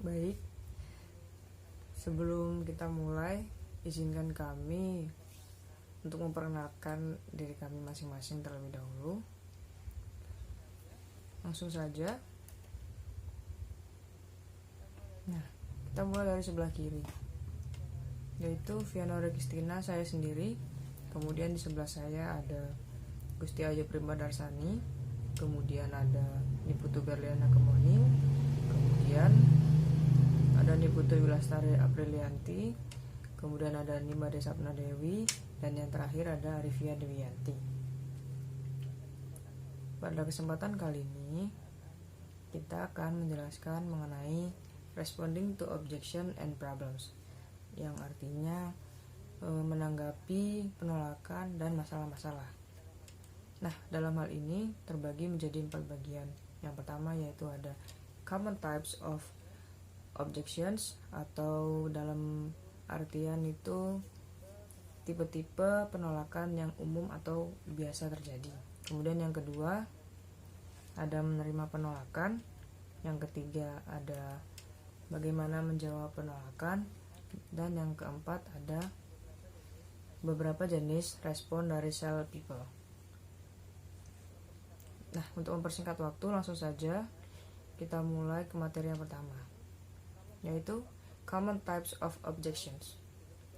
Baik, sebelum kita mulai, izinkan kami untuk memperkenalkan diri kami masing-masing terlebih dahulu. Langsung saja. Nah, kita mulai dari sebelah kiri, yaitu Viana Kristina, saya sendiri. Kemudian di sebelah saya ada Gusti Ayu Prima Darsani. Kemudian ada Niputu Berliana Kemoning. Kemudian ada Niputu Wilastari Aprilianti. Kemudian ada Nima Desapna Dewi. Dan yang terakhir ada Arifia Dewianti. Pada kesempatan kali ini kita akan menjelaskan mengenai responding to objection and problems, yang artinya menanggapi penolakan dan masalah-masalah. Nah, dalam hal ini terbagi menjadi 4 bagian. Yang pertama yaitu ada common types of objections, atau dalam artian itu tipe-tipe penolakan yang umum atau biasa terjadi. Kemudian yang kedua ada menerima penolakan. Yang ketiga ada bagaimana menjawab penolakan. Dan yang keempat ada beberapa jenis respon dari sell people. Nah, untuk mempersingkat waktu, langsung saja kita mulai ke materi yang pertama, yaitu common types of objections,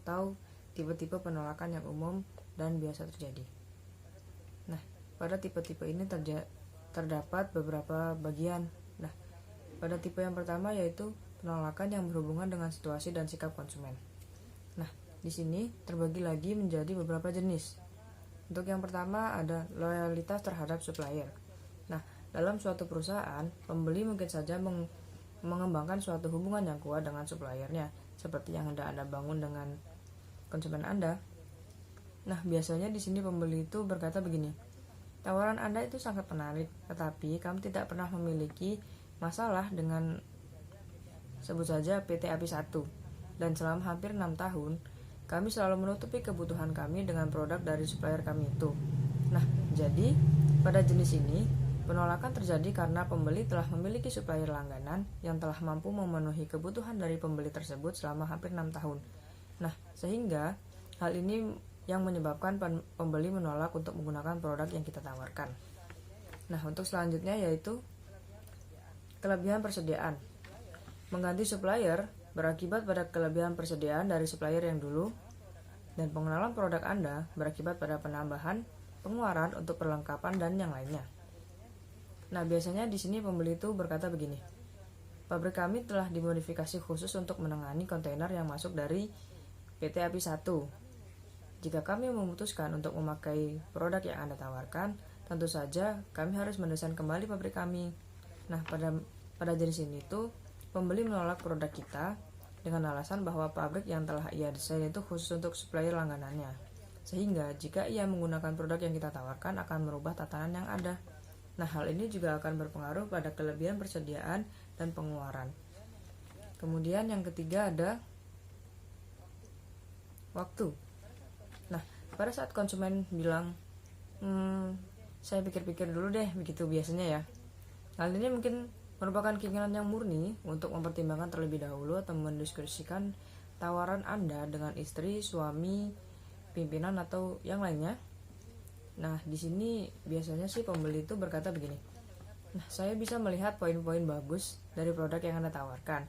atau tipe-tipe penolakan yang umum dan biasa terjadi. Nah, pada tipe-tipe ini terdapat beberapa bagian. Nah, pada tipe yang pertama yaitu penolakan yang berhubungan dengan situasi dan sikap konsumen. Nah, di sini terbagi lagi menjadi beberapa jenis. Untuk yang pertama ada loyalitas terhadap supplier. Nah, dalam suatu perusahaan, pembeli mungkin saja mengembangkan suatu hubungan yang kuat dengan suppliernya, seperti yang Anda bangun dengan konsumen Anda. Nah, biasanya di sini pembeli itu berkata begini, tawaran Anda itu sangat menarik, tetapi kami tidak pernah memiliki masalah dengan sebut saja PT API 1, dan selama hampir 6 tahun, kami selalu menutupi kebutuhan kami dengan produk dari supplier kami itu. Nah, jadi pada jenis ini, penolakan terjadi karena pembeli telah memiliki supplier langganan yang telah mampu memenuhi kebutuhan dari pembeli tersebut selama hampir 6 tahun. Nah, sehingga hal ini yang menyebabkan pembeli menolak untuk menggunakan produk yang kita tawarkan. Nah, untuk selanjutnya yaitu kelebihan persediaan. Mengganti supplier berakibat pada kelebihan persediaan dari supplier yang dulu, dan pengenalan produk Anda berakibat pada penambahan pengeluaran untuk perlengkapan dan yang lainnya. Nah, biasanya di sini pembeli itu berkata begini, pabrik kami telah dimodifikasi khusus untuk menangani kontainer yang masuk dari PT API 1. Jika kami memutuskan untuk memakai produk yang Anda tawarkan, tentu saja kami harus mendesain kembali pabrik kami. Nah, pada jenis ini tuh pembeli menolak produk kita dengan alasan bahwa pabrik yang telah ia desain itu khusus untuk supplier langganannya. Sehingga jika ia menggunakan produk yang kita tawarkan akan merubah tatanan yang ada. Nah, hal ini juga akan berpengaruh pada kelebihan persediaan dan pengeluaran. Kemudian yang ketiga ada waktu. Nah, pada saat konsumen bilang, saya pikir-pikir dulu deh, begitu biasanya ya. Hal ini mungkin merupakan keinginan yang murni untuk mempertimbangkan terlebih dahulu atau mendiskusikan tawaran Anda dengan istri, suami, pimpinan, atau yang lainnya. Nah, di sini biasanya sih pembeli itu berkata begini, nah, saya bisa melihat poin-poin bagus dari produk yang Anda tawarkan.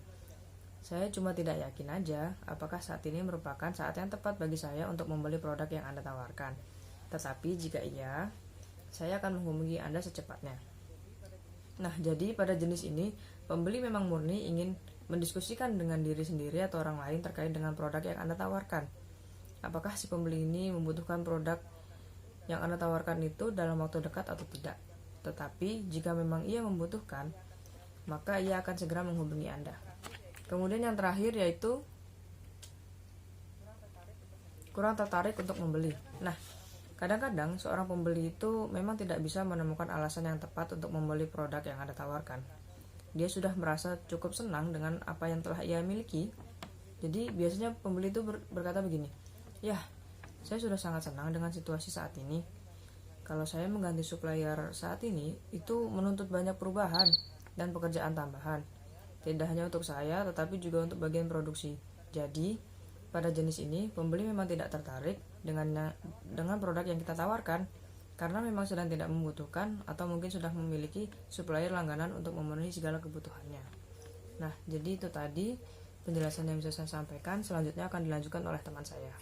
Saya cuma tidak yakin aja apakah saat ini merupakan saat yang tepat bagi saya untuk membeli produk yang Anda tawarkan. Tetapi jika iya, saya akan menghubungi Anda secepatnya. Nah, jadi pada jenis ini, pembeli memang murni ingin mendiskusikan dengan diri sendiri atau orang lain terkait dengan produk yang Anda tawarkan. Apakah si pembeli ini membutuhkan produk yang Anda tawarkan itu dalam waktu dekat atau tidak. Tetapi jika memang ia membutuhkan, maka ia akan segera menghubungi Anda. Kemudian yang terakhir yaitu kurang tertarik untuk membeli. Nah, kadang-kadang seorang pembeli itu memang tidak bisa menemukan alasan yang tepat untuk membeli produk yang Anda tawarkan. Dia sudah merasa cukup senang dengan apa yang telah ia miliki. Jadi biasanya pembeli itu berkata begini, ya, saya sudah sangat senang dengan situasi saat ini. Kalau saya mengganti supplier saat ini, itu menuntut banyak perubahan dan pekerjaan tambahan. tidak hanya untuk saya tetapi juga untuk bagian produksi. Jadi, pada jenis ini pembeli memang tidak tertarik dengan produk yang kita tawarkan karena memang sedang tidak membutuhkan atau mungkin sudah memiliki supplier langganan untuk memenuhi segala kebutuhannya. Nah, jadi itu tadi penjelasan yang bisa saya sampaikan. Selanjutnya akan dilanjutkan oleh teman saya.